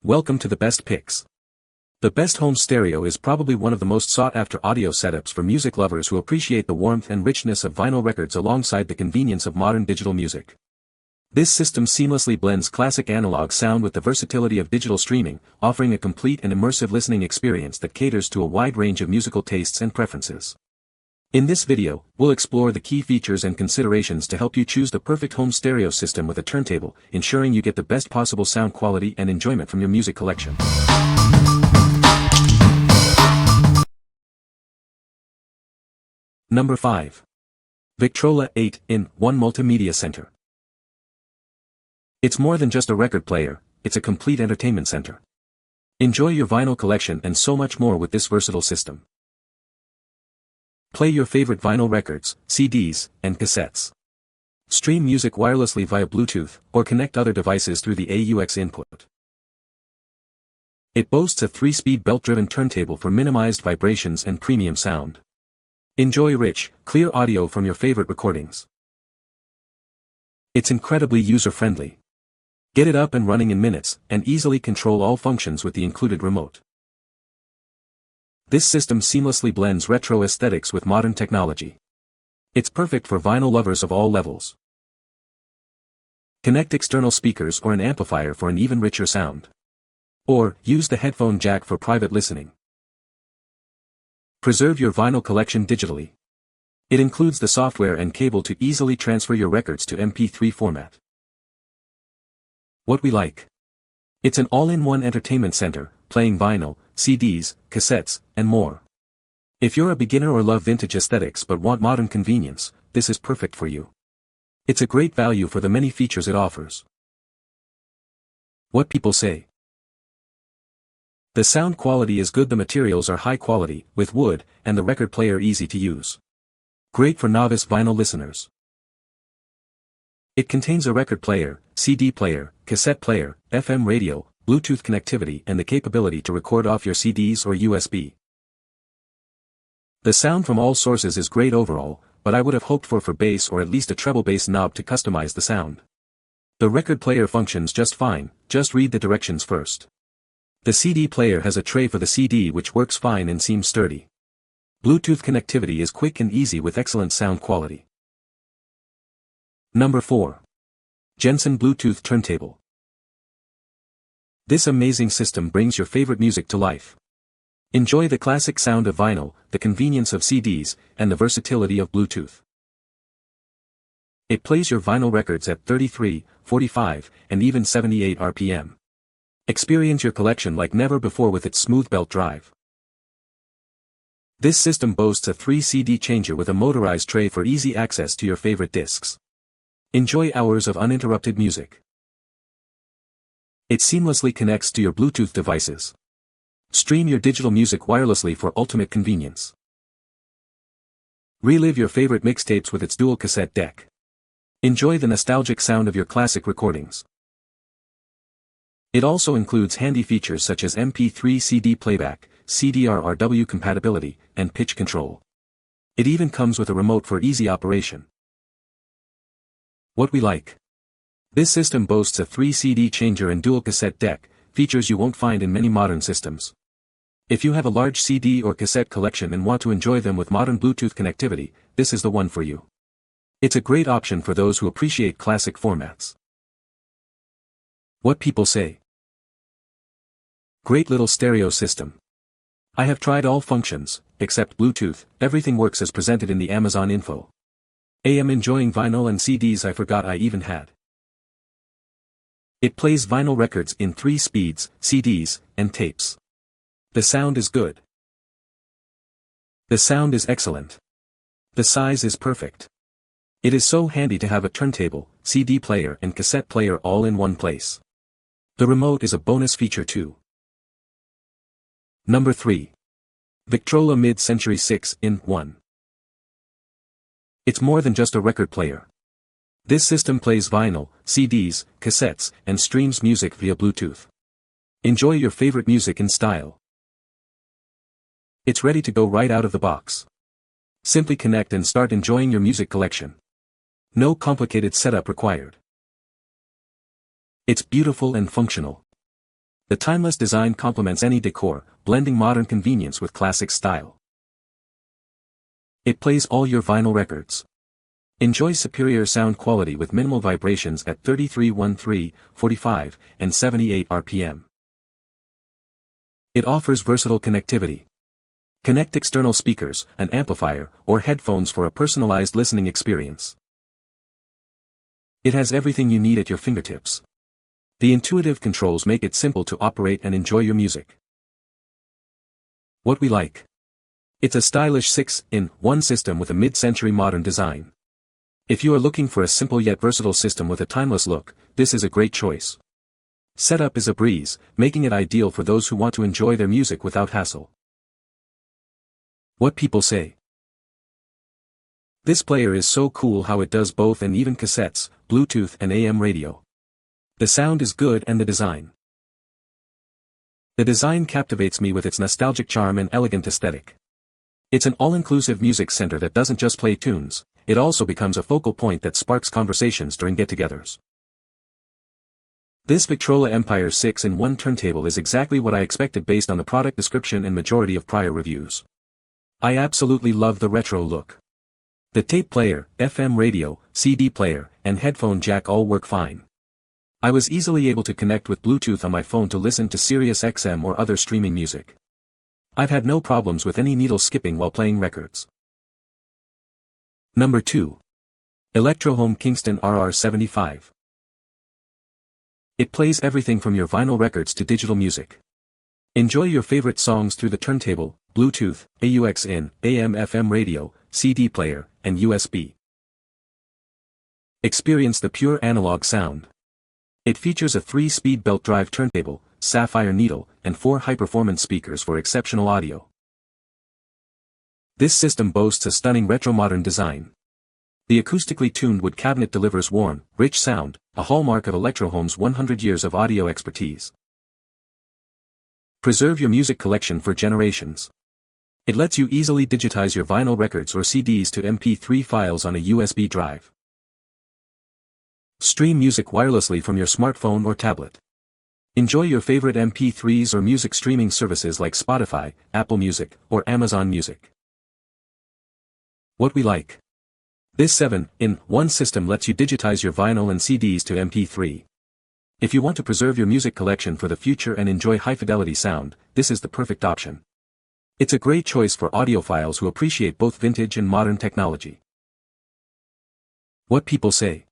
Welcome to the Best Picks. The Best Home Stereo is probably one of the most sought-after audio setups for music lovers who appreciate the warmth and richness of vinyl records alongside the convenience of modern digital music. This system seamlessly blends classic analog sound with the versatility of digital streaming, offering a complete and immersive listening experience that caters to a wide range of musical tastes and preferences. In this video, we'll explore the key features and considerations to help you choose the perfect home stereo system with a turntable, ensuring you get the best possible sound quality and enjoyment from your music collection. Number 5. Victrola 8-in-1 Multimedia Center. It's more than just a record player, it's a complete entertainment center. Enjoy your vinyl collection and so much more with this versatile system. Play your favorite vinyl records, CDs, and cassettes. Stream music wirelessly via Bluetooth, or connect other devices through the AUX input. It boasts a 3-speed belt-driven turntable for minimized vibrations and premium sound. Enjoy rich, clear audio from your favorite recordings. It's incredibly user-friendly. Get it up and running in minutes, and easily control all functions with the included remote. This system seamlessly blends retro aesthetics with modern technology. It's perfect for vinyl lovers of all levels. Connect external speakers or an amplifier for an even richer sound. Or, use the headphone jack for private listening. Preserve your vinyl collection digitally. It includes the software and cable to easily transfer your records to MP3 format. What we like. It's an all-in-one entertainment center, playing vinyl, CDs, cassettes, and more. If you're a beginner or love vintage aesthetics but want modern convenience, this is perfect for you. It's a great value for the many features it offers. What people say. The sound quality is good, the materials are high quality, with wood, and the record player easy to use. Great for novice vinyl listeners. It contains a record player, CD player, cassette player, FM radio, Bluetooth connectivity and the capability to record off your CDs or USB. The sound from all sources is great overall, but I would have hoped for bass or at least a treble bass knob to customize the sound. The record player functions just fine, just read the directions first. The CD player has a tray for the CD which works fine and seems sturdy. Bluetooth connectivity is quick and easy with excellent sound quality. Number 4. Jensen Bluetooth Turntable. This amazing system brings your favorite music to life. Enjoy the classic sound of vinyl, the convenience of CDs, and the versatility of Bluetooth. It plays your vinyl records at 33, 45, and even 78 RPM. Experience your collection like never before with its smooth belt drive. This system boasts a 3 CD changer with a motorized tray for easy access to your favorite discs. Enjoy hours of uninterrupted music. It seamlessly connects to your Bluetooth devices. Stream your digital music wirelessly for ultimate convenience. Relive your favorite mixtapes with its dual cassette deck. Enjoy the nostalgic sound of your classic recordings. It also includes handy features such as MP3 CD playback, CDR-RW compatibility, and pitch control. It even comes with a remote for easy operation. What we like. This system boasts a 3 CD changer and dual cassette deck, features you won't find in many modern systems. If you have a large CD or cassette collection and want to enjoy them with modern Bluetooth connectivity, this is the one for you. It's a great option for those who appreciate classic formats. What people say. Great little stereo system. I have tried all functions, except Bluetooth, everything works as presented in the Amazon info. I am enjoying vinyl and CDs I forgot I even had. It plays vinyl records in 3 speeds, CDs, and tapes. The sound is good. The sound is excellent. The size is perfect. It is so handy to have a turntable, CD player and cassette player all in one place. The remote is a bonus feature too. Number 3. Victrola Mid Century 6-in-1. It's more than just a record player. This system plays vinyl, CDs, cassettes, and streams music via Bluetooth. Enjoy your favorite music in style. It's ready to go right out of the box. Simply connect and start enjoying your music collection. No complicated setup required. It's beautiful and functional. The timeless design complements any decor, blending modern convenience with classic style. It plays all your vinyl records. Enjoy superior sound quality with minimal vibrations at 33, 13, 45, and 78 RPM. It offers versatile connectivity. Connect external speakers, an amplifier, or headphones for a personalized listening experience. It has everything you need at your fingertips. The intuitive controls make it simple to operate and enjoy your music. What we like. It's a stylish 6-in-1 system with a mid-century modern design. If you are looking for a simple yet versatile system with a timeless look, this is a great choice. Setup is a breeze, making it ideal for those who want to enjoy their music without hassle. What people say. This player is so cool how it does both and even cassettes, Bluetooth and AM radio. The sound is good and the design. The design captivates me with its nostalgic charm and elegant aesthetic. It's an all-inclusive music center that doesn't just play tunes, it also becomes a focal point that sparks conversations during get-togethers. This Victrola Empire 6-in-1 turntable is exactly what I expected based on the product description and majority of prior reviews. I absolutely love the retro look. The tape player, FM radio, CD player, and headphone jack all work fine. I was easily able to connect with Bluetooth on my phone to listen to Sirius XM or other streaming music. I've had no problems with any needle skipping while playing records. Number 2. Electrohome Kingston RR75. It plays everything from your vinyl records to digital music. Enjoy your favorite songs through the turntable, Bluetooth, AUX-in, AM/FM radio, CD player, and USB. Experience the pure analog sound. It features a 3-speed belt drive turntable, sapphire needle, and 4 high-performance speakers for exceptional audio. This system boasts a stunning retro-modern design. The acoustically tuned wood cabinet delivers warm, rich sound, a hallmark of Electrohome's 100 years of audio expertise. Preserve your music collection for generations. It lets you easily digitize your vinyl records or CDs to MP3 files on a USB drive. Stream music wirelessly from your smartphone or tablet. Enjoy your favorite MP3s or music streaming services like Spotify, Apple Music, or Amazon Music. What we like. This 7-in-1 system lets you digitize your vinyl and CDs to MP3. If you want to preserve your music collection for the future and enjoy high-fidelity sound, this is the perfect option. It's a great choice for audiophiles who appreciate both vintage and modern technology. What people say.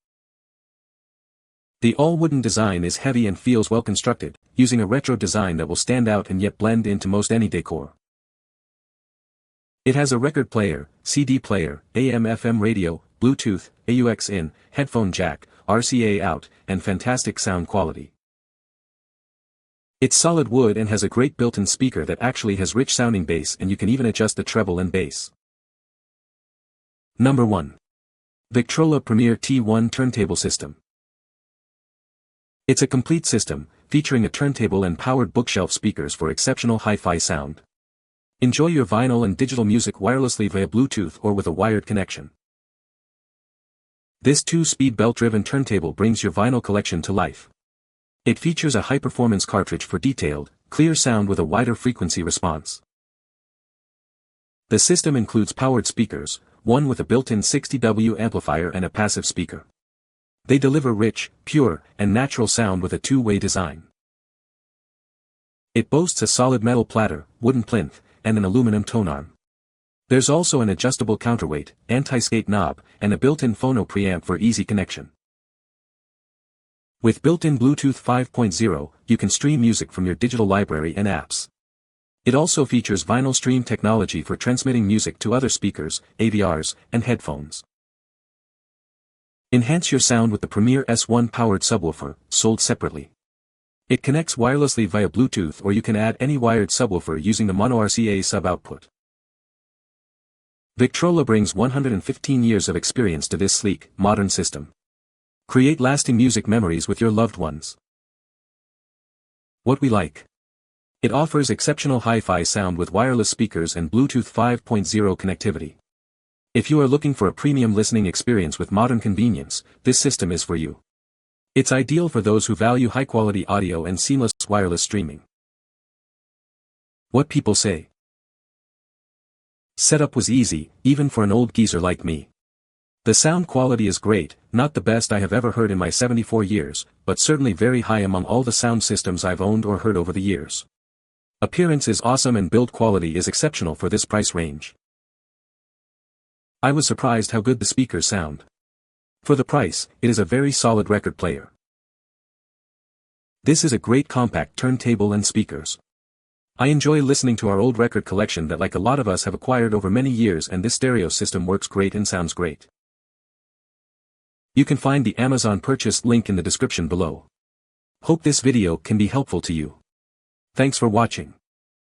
The all-wooden design is heavy and feels well constructed, using a retro design that will stand out and yet blend into most any decor. It has a record player, CD player, AM/FM radio, Bluetooth, AUX-in, headphone jack, RCA out, and fantastic sound quality. It's solid wood and has a great built-in speaker that actually has rich sounding bass, and you can even adjust the treble and bass. Number 1. Victrola Premier T1 Turntable System. It's a complete system, featuring a turntable and powered bookshelf speakers for exceptional hi-fi sound. Enjoy your vinyl and digital music wirelessly via Bluetooth or with a wired connection. This 2-speed belt-driven turntable brings your vinyl collection to life. It features a high-performance cartridge for detailed, clear sound with a wider frequency response. The system includes powered speakers, one with a built-in 60W amplifier and a passive speaker. They deliver rich, pure, and natural sound with a 2-way design. It boasts a solid metal platter, wooden plinth, and an aluminum tone arm. There's also an adjustable counterweight, anti-skate knob, and a built-in phono preamp for easy connection. With built-in Bluetooth 5.0, you can stream music from your digital library and apps. It also features vinyl stream technology for transmitting music to other speakers, AVRs, and headphones. Enhance your sound with the Premier S1 powered subwoofer, sold separately. It connects wirelessly via Bluetooth, or you can add any wired subwoofer using the mono RCA sub-output. Victrola brings 115 years of experience to this sleek, modern system. Create lasting music memories with your loved ones. What we like. It offers exceptional hi-fi sound with wireless speakers and Bluetooth 5.0 connectivity. If you are looking for a premium listening experience with modern convenience, this system is for you. It's ideal for those who value high-quality audio and seamless supports wireless streaming. What people say. Setup was easy, even for an old geezer like me. The sound quality is great, not the best I have ever heard in my 74 years, but certainly very high among all the sound systems I've owned or heard over the years. Appearance is awesome and build quality is exceptional for this price range. I was surprised how good the speakers sound. For the price, it is a very solid record player. This is a great compact turntable and speakers. I enjoy listening to our old record collection that like a lot of us have acquired over many years, and this stereo system works great and sounds great. You can find the Amazon purchase link in the description below. Hope this video can be helpful to you. Thanks for watching.